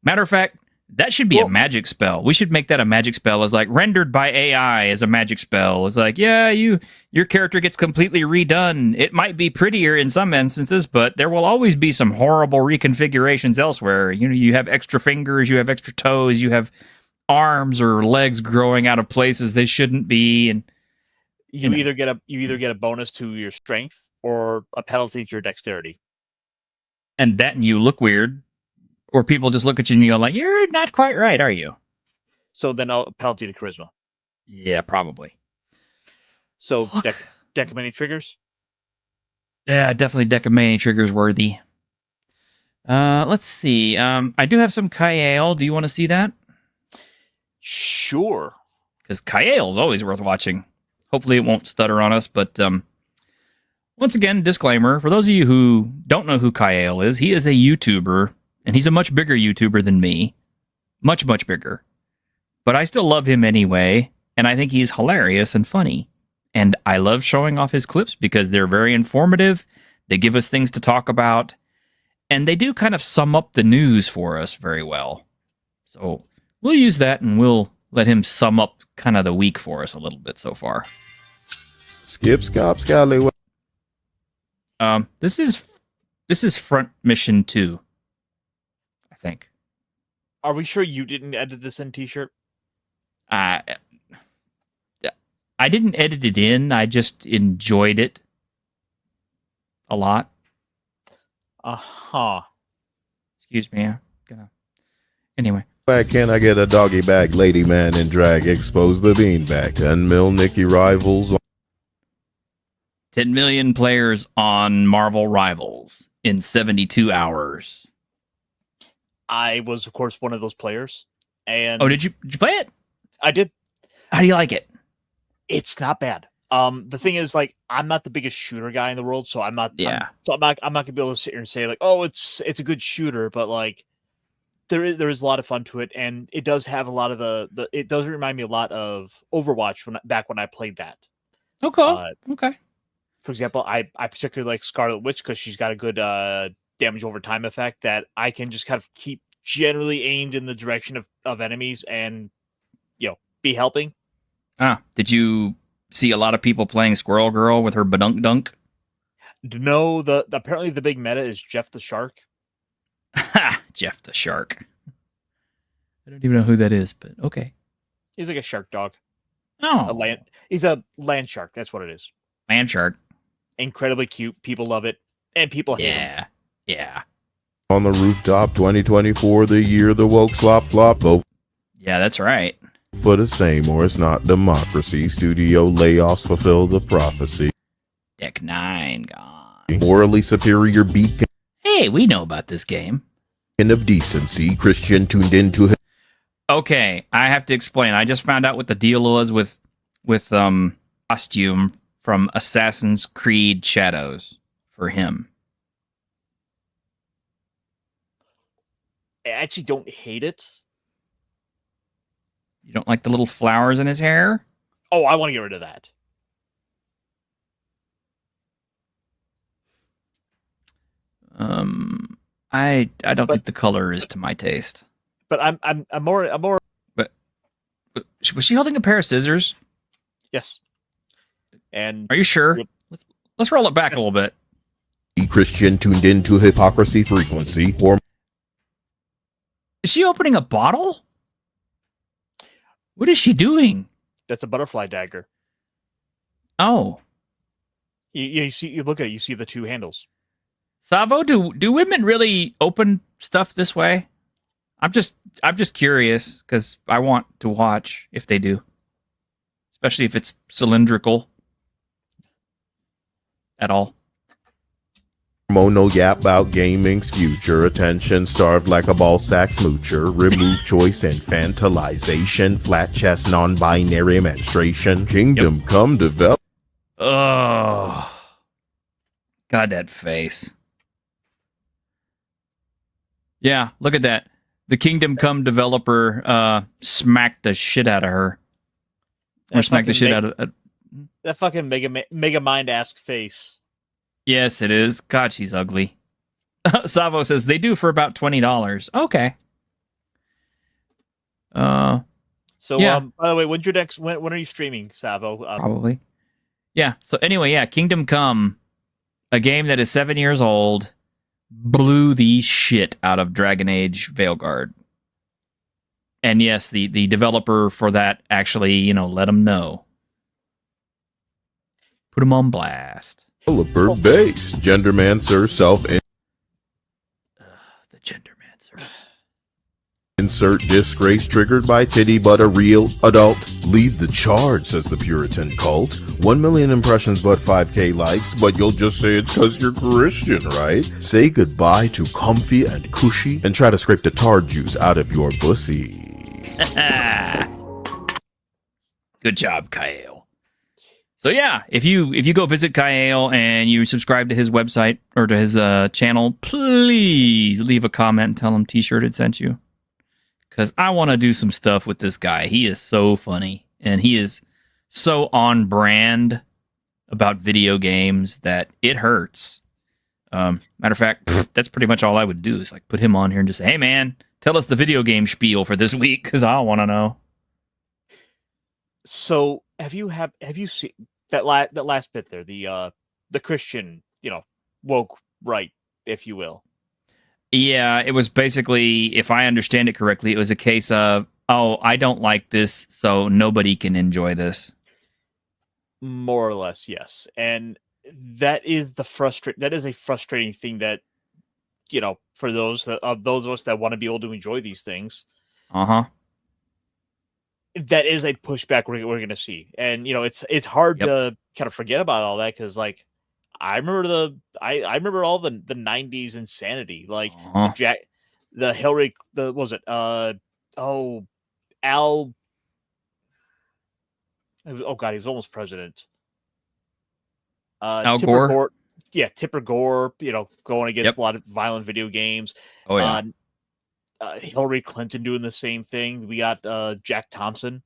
Matter of fact, that should be a magic spell. We should make that a magic spell as like rendered by AI as a magic spell. It's like, yeah, your character gets completely redone. It might be prettier in some instances, but there will always be some horrible reconfigurations elsewhere. You have extra fingers, you have extra toes, you have arms or legs growing out of places they shouldn't be, and you either get a bonus to your strength or a penalty to your dexterity. And you look weird. Or people just look at you and you go like, you're not quite right, are you? So then a penalty to charisma. Yeah, probably. So deck of many triggers? Yeah, definitely deck of many triggers worthy. Let's see. I do have some Kyle. Do you want to see that? Sure. Because Kyle's always worth watching. Hopefully it won't stutter on us, but once again, disclaimer. For those of you who don't know who Kyle is, he is a YouTuber. And he's a much bigger YouTuber than me. Much, much bigger. But I still love him anyway. And I think he's hilarious and funny. And I love showing off his clips because they're very informative. They give us things to talk about. And they do kind of sum up the news for us very well. So we'll use that and we'll let him sum up kind of the week for us a little bit so far. Skip, Scop, Scallywag. This is Front Mission 2. I think. Are we sure you didn't edit this in T-shirt? I didn't edit it in. I just enjoyed it a lot. Excuse me. I'm gonna. Anyway. Why can't I get a doggy bag lady man in drag? Expose the beanbag. 10 mil Nikki rivals. 10 million players on Marvel Rivals in 72 hours. I was, of course, one of those players. And did you play it? I did. How do you like it? It's not bad. The thing is, like, I'm not the biggest shooter guy in the world, so I'm not. Yeah. I'm not gonna be able to sit here and say like, oh, it's a good shooter, but like, there is a lot of fun to it, and it does have a lot of the. It does remind me a lot of Overwatch back when I played that. Okay. Okay. For example, I particularly like Scarlet Witch because she's got a good damage over time effect that I can just kind of keep generally aimed in the direction of enemies and be helping. Did you see a lot of people playing Squirrel Girl with her badunk dunk? No, apparently the big meta is Jeff the Shark. Jeff the Shark. I don't even know who that is, but okay. He's like a shark dog. Oh. He's a land shark. That's what it is. Land shark. Incredibly cute. People love it. And people hate him. Yeah. On the rooftop, 2024, the year the woke slop flop vote. Yeah, that's right. For the same, or it's not democracy. Studio layoffs fulfill the prophecy. Deck 9 gone. Morally superior beacon. Hey, we know about this game. Of decency, Christian tuned into him. Okay, I have to explain. I just found out what the deal was with costume from Assassin's Creed Shadows for him. I actually don't hate it. You don't like the little flowers in his hair? Oh, I want to get rid of that. I don't think the color is to my taste. But I'm more. But was she holding a pair of scissors? Yes. And are you sure? Let's roll it back a little bit. Christian tuned into hypocrisy frequency. Or is she opening a bottle? What is she doing? That's a butterfly dagger. Oh. You see, you look at it, you see the two handles. Savo, do women really open stuff this way? I'm just curious because I want to watch if they do, especially if it's cylindrical at all. Mono yap about gaming's future. Attention starved like a ball sack smoocher. Remove choice infantilization. Flat chest non-binary menstruation. Kingdom come develop. Oh, God, that face. Yeah, look at that. The Kingdom Come developer smacked the shit out of her. Or smacked the shit out of... that fucking Mega Mind-esque face. Yes, it is. God, she's ugly. Savo says, they do for about $20. Okay. So, yeah. By the way, when are you streaming, Savo? Probably. Yeah, so anyway, yeah, Kingdom Come, a game that is 7 years old, blew the shit out of Dragon Age Veilguard. And yes, the developer for that actually, let them know. Put them on blast. Developer base. Gendermancer self. The Gendermancer. Insert disgrace triggered by titty, but a real adult. Lead the charge, says the Puritan cult. 1 million impressions, but 5K likes. But you'll just say it's because you're Christian, right? Say goodbye to comfy and cushy, and try to scrape the tar juice out of your pussy. Good job, Kyle. So yeah, if you go visit Kyle and you subscribe to his website or to his channel, please leave a comment and tell him T-Shirted sent you. Because I want to do some stuff with this guy. He is so funny. And he is so on brand about video games that it hurts. Matter of fact, that's pretty much all I would do is like put him on here and just say, hey man, tell us the video game spiel for this week because I want to know. So have you seen that last bit there, the Christian, woke right, if you will? Yeah, it was basically, if I understand it correctly, it was a case of, oh, I don't like this, so nobody can enjoy this. More or less, yes. And that is a frustrating thing that, for those of us that want to be able to enjoy these things. Uh-huh. that is a pushback we're going to see. And, it's hard to kind of forget about all that because, like, I remember I remember all the 90s insanity, like the Hillary, what was it? Al, oh God, he was almost president. Al Tipper Gore? Yeah, Tipper Gore, going against a lot of violent video games. Oh, yeah. Hillary Clinton doing the same thing. We got Jack Thompson.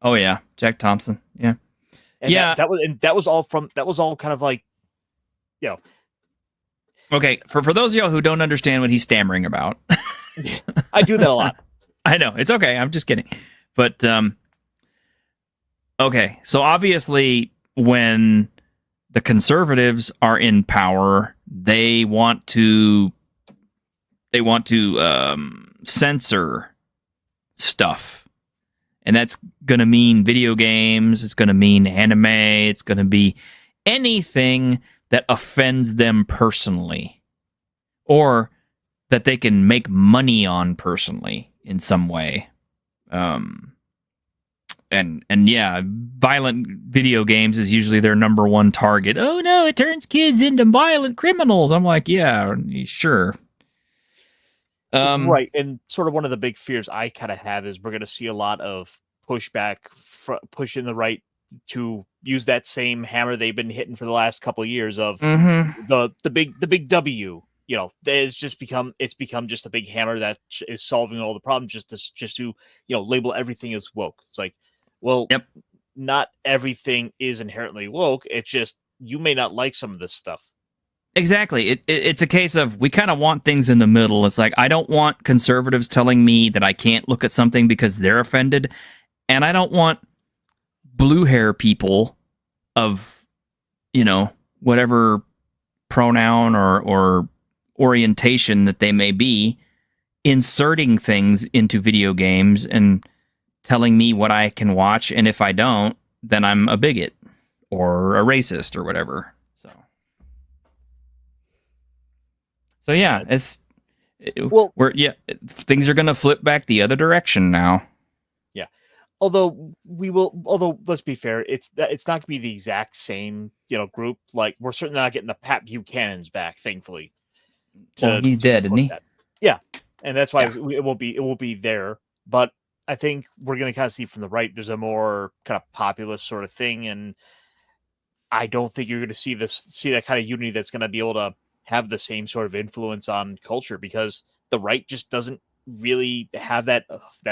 Oh, yeah. Jack Thompson. Yeah. And that was all kind of like, Okay, for those of y'all who don't understand what he's stammering about. I do that a lot. I know. It's okay. I'm just kidding. But, okay. So obviously when the conservatives are in power, they want to censor stuff. And that's going to mean video games. It's going to mean anime. It's going to be anything that offends them personally, or that they can make money on personally in some way. And yeah, violent video games is usually their number one target. Oh no, it turns kids into violent criminals. I'm like, yeah, sure. Right, and sort of one of the big fears I kind of have is we're going to see a lot of pushback, pushing the right to use that same hammer they've been hitting for the last couple of years of the big W. It's become just a big hammer that is solving all the problems. Just to label everything as woke. It's like, well, not everything is inherently woke. It's just you may not like some of this stuff. Exactly. It's a case of we kind of want things in the middle. It's like I don't want conservatives telling me that I can't look at something because they're offended, and I don't want blue hair people of, whatever pronoun or orientation that they may be, inserting things into video games and telling me what I can watch, and if I don't, then I'm a bigot or a racist or whatever. So yeah, things are going to flip back the other direction now. Yeah. Although let's be fair, it's not going to be the exact same, group. Like we're certainly not getting the Pat Buchanan's back, thankfully. He's dead, isn't he? Yeah. And that's why it won't be there. But I think we're going to kind of see from the right, there's a more kind of populist sort of thing. And I don't think you're going to see that kind of unity that's going to be able to have the same sort of influence on culture, because the right just doesn't really have that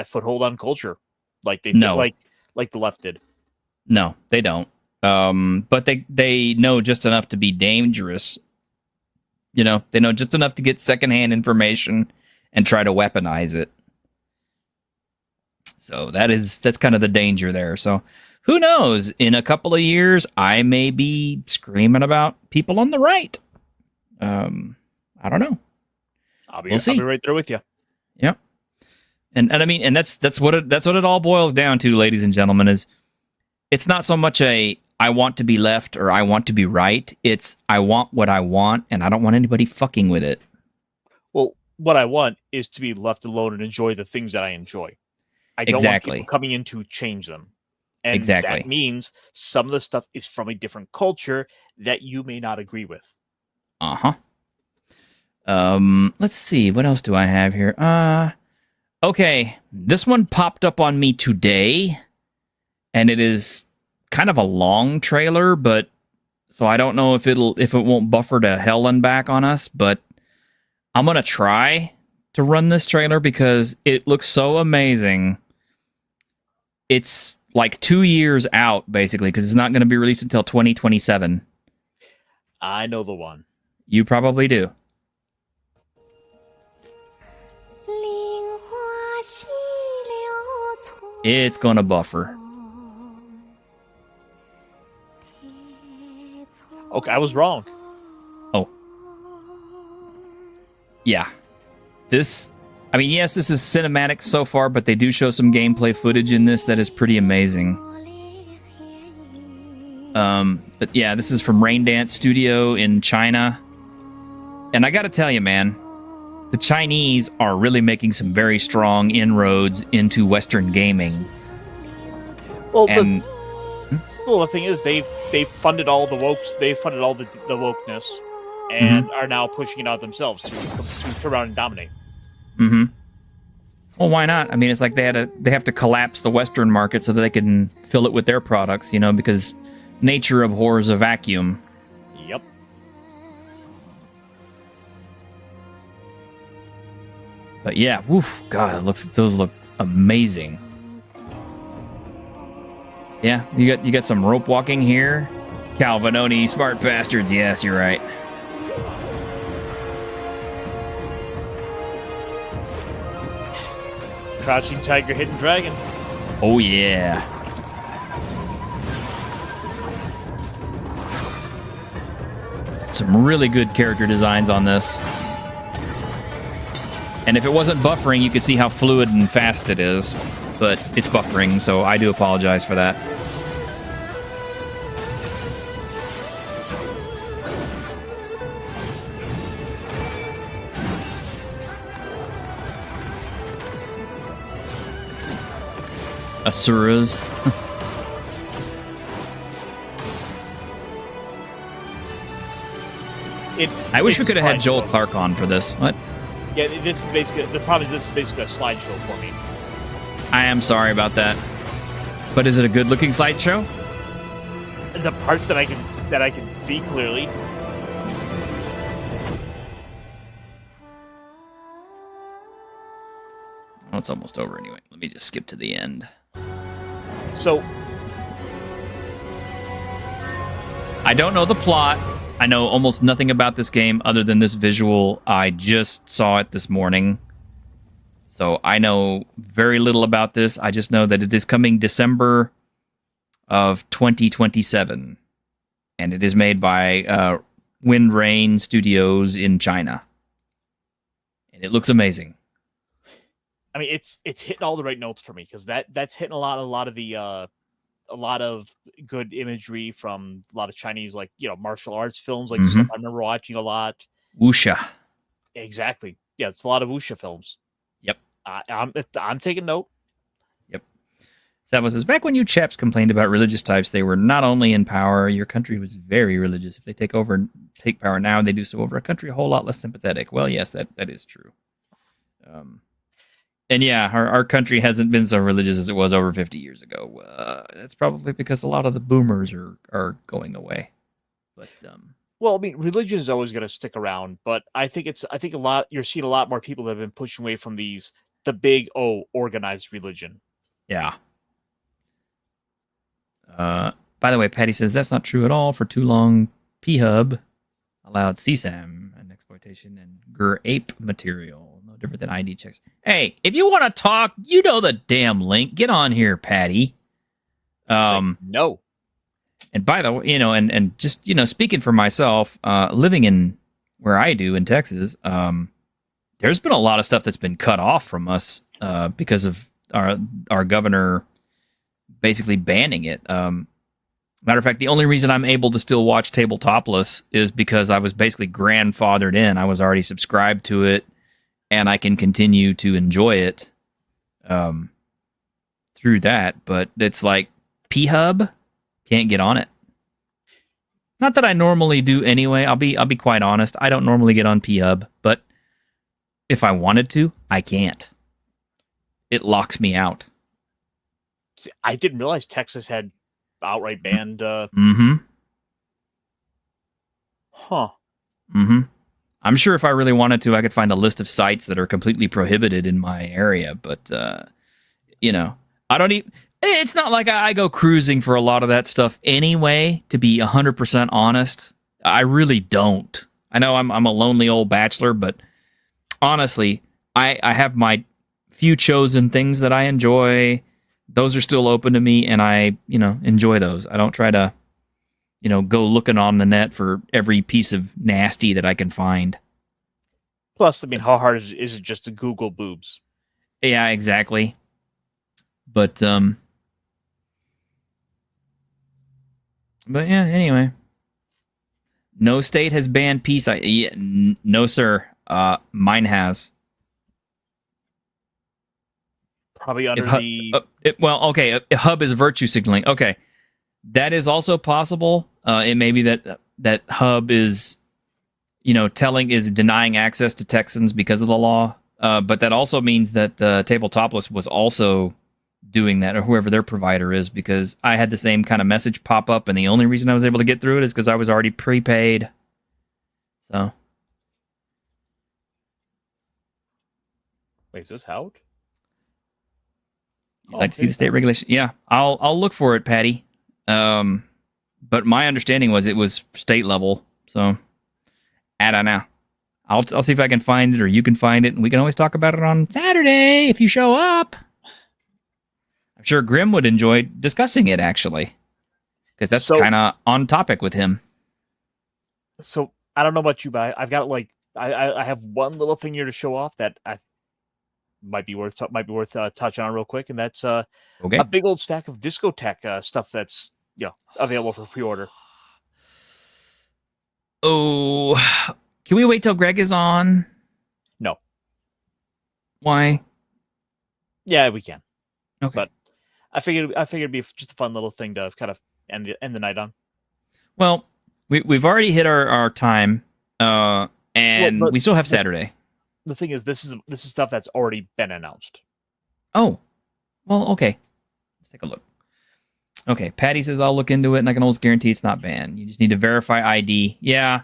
foothold on culture like they like the left did. No, they don't. But they know just enough to be dangerous. They know just enough to get secondhand information and try to weaponize it. So that's kind of the danger there. So who knows? In a couple of years, I may be screaming about people on the right. I don't know. I'll be right there with you. Yep. And I mean, and that's what it all boils down to, ladies and gentlemen, is it's not so much I want to be left or I want to be right. It's I want what I want, and I don't want anybody fucking with it. Well, what I want is to be left alone and enjoy the things that I enjoy. I don't want people coming in to change them. And that means some of the stuff is from a different culture that you may not agree with. Uh-huh. Let's see. What else do I have here? Okay. This one popped up on me today, and it is kind of a long trailer, but so I don't know if it won't buffer to hell and back on us, but I'm going to try to run this trailer because it looks so amazing. It's like 2 years out, basically, because it's not going to be released until 2027. I know the one. You probably do. It's gonna buffer. Okay, I was wrong. Oh. Yeah. Yes, this is cinematic so far, but they do show some gameplay footage in this that is pretty amazing. But yeah, this is from Raindance Studio in China. And I gotta tell you, man, the Chinese are really making some very strong inroads into Western gaming. Well, and the thing is, they funded all the wokeness, and are now pushing it out themselves to turn around and dominate. Mm-hmm. Well, why not? I mean, it's like they have to collapse the Western market so that they can fill it with their products, because nature abhors a vacuum. Yep. But yeah, woof, God, those look amazing. Yeah, you got some rope walking here. Calvinoni, smart bastards. Yes, you're right. Crouching Tiger, Hidden Dragon. Oh yeah. Some really good character designs on this. And if it wasn't buffering, you could see how fluid and fast it is. But it's buffering, so I do apologize for that. Asuras. I wish we could have had Joel Clark on for this. What? Yeah, this is basically the problem. Is this is basically a slideshow for me. I am sorry about that. But is it a good-looking slideshow? The parts that I can see clearly. Oh, it's almost over anyway. Let me just skip to the end. So, I don't know the plot. I know almost nothing about this game other than this visual. I just saw it this morning. So I know very little about this. I just know that it is coming December of 2027. And it is made by Wind Rain Studios in China. And it looks amazing. I mean, it's hitting all the right notes for me because that's hitting a lot of good imagery from a lot of Chinese, like, martial arts films, like stuff I remember watching a lot. Wuxia. Exactly. Yeah, it's a lot of wuxia films. Yep. I'm taking note. Yep. Savo says, back when you chaps complained about religious types, they were not only in power, your country was very religious. If they take power now, they do so over a country a whole lot less sympathetic. Well, yes, that is true. And yeah, our country hasn't been so religious as it was over 50 years ago. That's probably because a lot of the boomers are going away. But well, I mean, religion is always going to stick around, but I think you're seeing a lot more people that have been pushing away from the big organized religion. Yeah. By the way, Patty says that's not true at all. For too long, P-Hub allowed CSAM and exploitation and GR-Ape material. No different than ID checks. Hey, if you want to talk, you know the damn link. Get on here, Patty. No. And by the way, and just, speaking for myself, living in where I do in Texas, there's been a lot of stuff that's been cut off from us because of our governor basically banning it. Matter of fact, the only reason I'm able to still watch Tabletopless is because I was basically grandfathered in. I was already subscribed to it, and I can continue to enjoy it through that. But it's like P-Hub can't get on it. Not that I normally do anyway. I'll be quite honest. I don't normally get on P-Hub, but if I wanted to, I can't. It locks me out. See, I didn't realize Texas had outright banned. Huh. I'm sure if I really wanted to, I could find a list of sites that are completely prohibited in my area. But I don't even. It's not like I go cruising for a lot of that stuff anyway. To be 100% honest, I really don't. I know I'm a lonely old bachelor, but honestly, I have my few chosen things that I enjoy. Those are still open to me, and I, enjoy those. I don't try to, go looking on the net for every piece of nasty that I can find. Plus, I mean, how hard is it just to Google boobs? Yeah, exactly. But yeah, anyway. No state has banned peace. No, sir. Mine has. Probably under hub is virtue signaling. Okay, that is also possible. It may be that hub is, denying access to Texans because of the law. But that also means that the Tabletopless was also doing that, or whoever their provider is, because I had the same kind of message pop up, and the only reason I was able to get through it is because I was already prepaid. So, wait, is this out? You'd like to see the state regulation? Yeah, I'll look for it, Patty. But my understanding was it was state level, so I don't know. I'll see if I can find it, or you can find it, and we can always talk about it on Saturday if you show up. I'm sure Grim would enjoy discussing it, actually, because that's kind of on topic with him. So I don't know about you, but I've got I have one little thing here to show off that I might be worth touching on real quick, and that's a big old stack of discotheque stuff that's available for pre-order. Oh, can we wait till Greg is on? No. Why? Yeah, we can. Okay. But I figured it'd be just a fun little thing to kind of end the night on. Well, we've already hit our time, and we still have Saturday. The thing is, this is stuff that's already been announced. Oh, well, okay. Let's take a look. Okay, Patty says I'll look into it, and I can almost guarantee it's not banned. You just need to verify ID. Yeah,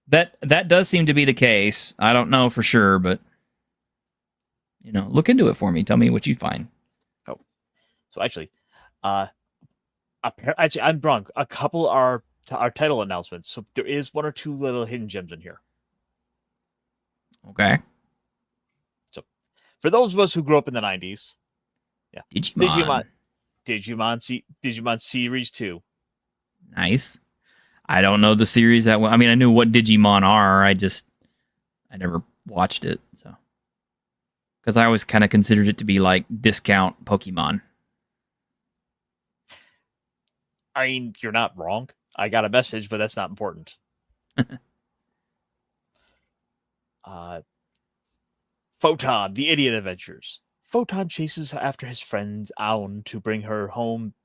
that does seem to be the case. I don't know for sure, but look into it for me. Tell me what you find. Oh, so actually, I'm wrong. A couple are title announcements, so there is one or two little hidden gems in here. Okay. So, for those of us who grew up in the 90s, yeah, Digimon Series 2. Nice. I don't know the series that well. I mean, I knew what Digimon are. I never watched it, so because I always kind of considered it to be like discount Pokemon. I mean, you're not wrong. I got a message, but that's not important. Photon, the Idiot Adventures. Photon chases after his friend Aon to bring her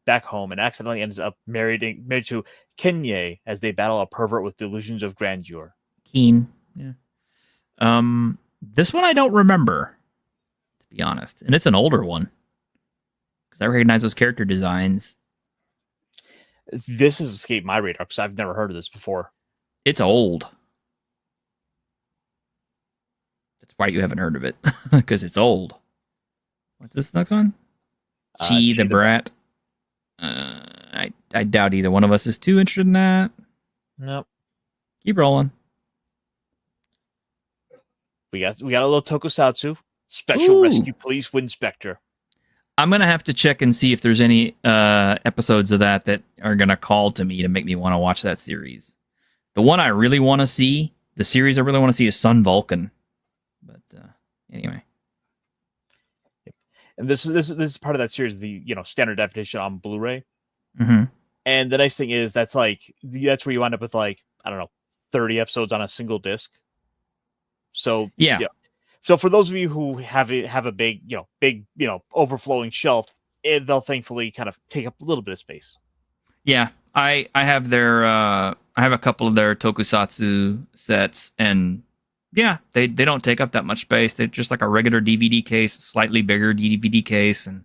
back home, and accidentally ends up married to Kenye as they battle a pervert with delusions of grandeur. Keen, yeah. This one I don't remember, to be honest, and it's an older one because I recognize those character designs. This has escaped my radar because I've never heard of this before. It's old. That's why you haven't heard of it, because it's old. What's this next one? Chi the Brat. I doubt either one of us is too interested in that. Nope. Keep rolling. We got a little Tokusatsu. Special Rescue Police Winspector. I'm gonna have to check and see if there's any episodes of that are gonna call to me to make me want to watch that series. The one I really want to see, the series I really want to see, is Sun Vulcan. But anyway. And this is part of that series, the standard definition on Blu-ray. Mm-hmm. And the nice thing is that's where you end up with 30 episodes on a single disc. So yeah. So for those of you who have a big overflowing shelf, they'll thankfully kind of take up a little bit of space. Yeah, I have I have a couple of their Tokusatsu sets, and yeah, they don't take up that much space. They're just like a regular DVD case, slightly bigger DVD case, and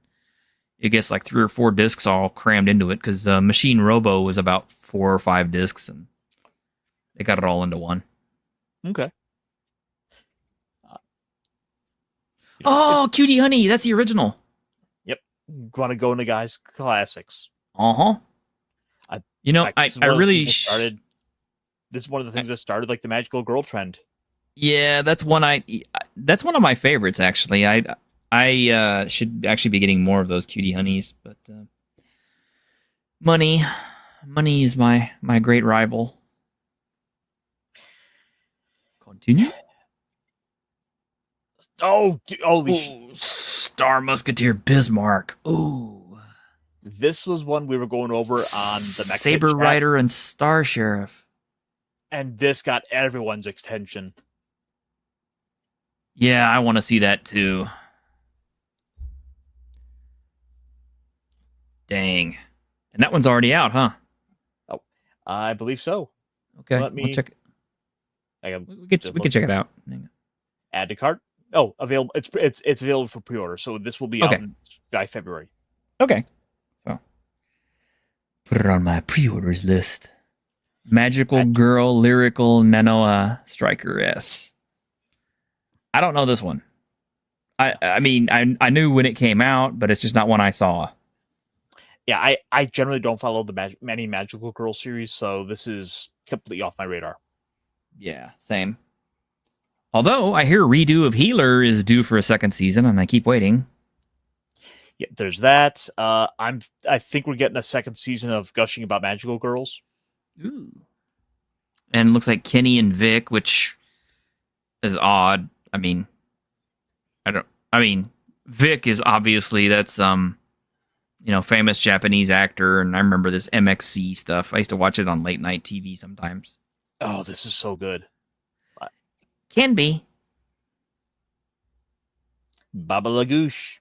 it gets like 3 or 4 discs all crammed into it because Machine Robo was about 4 or 5 discs, and they got it all into one. Okay. Oh, Cutie Honey, that's the original. Yep. Want to go into guys' classics. Uh-huh. I really started. This is one of the things that started like the magical girl trend. Yeah, that's one of my favorites actually. I should actually be getting more of those Cutie Honeys, but money is my great rival. Continue. Oh, holy Star Musketeer Bismarck. Ooh. This was one we were going over on the next Saber Rider and Star Sheriff. And this got everyone's attention. Yeah, I want to see that too. Dang. And that one's already out, huh? Oh, I believe so. Okay, Let me we'll check it. We can check it out. Add to cart. Oh, available. It's available for pre-order, so this will be out by February. Okay, so put it on my pre-orders list. Magical Girl Lyrical Nanoa Striker S. I don't know this one. I mean, I knew when it came out, but it's just not one I saw. Yeah, I generally don't follow the many Magical Girl series, so this is completely off my radar. Yeah, same. Although I hear a redo of Healer is due for a second season, and I keep waiting. Yeah, there's that. I think we're getting a second season of Gushing About Magical Girls. Ooh. And it looks like Kenny and Vic, which is odd. I mean, Vic is obviously that's famous Japanese actor, and I remember this MXC stuff. I used to watch it on late night TV sometimes. Oh, this is so good. Can be. Baba Lagoosh.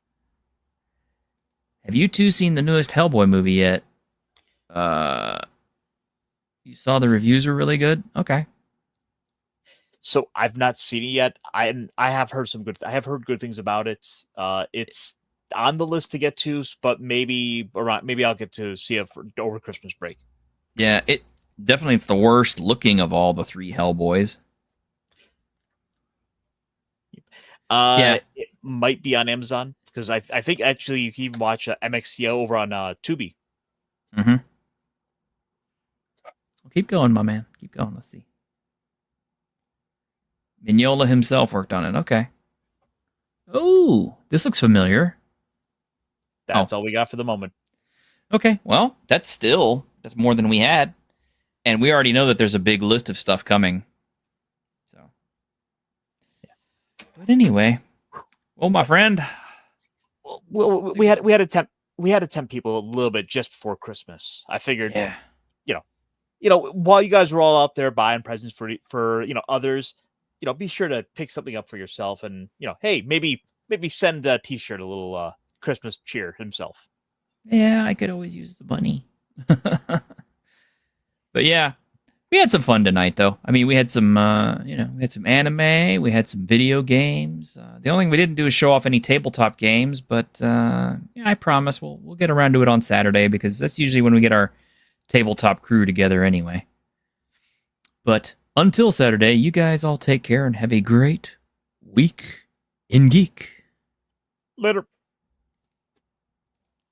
Have you two seen the newest Hellboy movie yet? You saw the reviews were really good? Okay. So I've not seen it yet. I have heard I have heard good things about it. It's on the list to get to, but maybe I'll get to see it over Christmas break. Yeah, it's the worst looking of all the three Hellboys. It might be on Amazon because I think actually you can even watch MXCO over on Tubi. Mm-hmm. Well, keep going, my man. Keep going. Let's see. Mignola himself worked on it. Okay. Oh, this looks familiar. That's all we got for the moment. Okay. Well, that's more than we had. And we already know that there's a big list of stuff coming. So, yeah. But anyway, well, my friend, we had to tempt people a little bit just before Christmas. I figured, while you guys were all out there buying presents for others, be sure to pick something up for yourself, and hey, maybe send a T-shirt a little Christmas cheer himself. Yeah, I could always use the money. But yeah, we had some fun tonight, though. I mean, we had some, we had some anime, we had some video games. The only thing we didn't do is show off any tabletop games, but I promise we'll get around to it on Saturday because that's usually when we get our tabletop crew together anyway. But until Saturday, you guys all take care and have a great week in Geek. Later.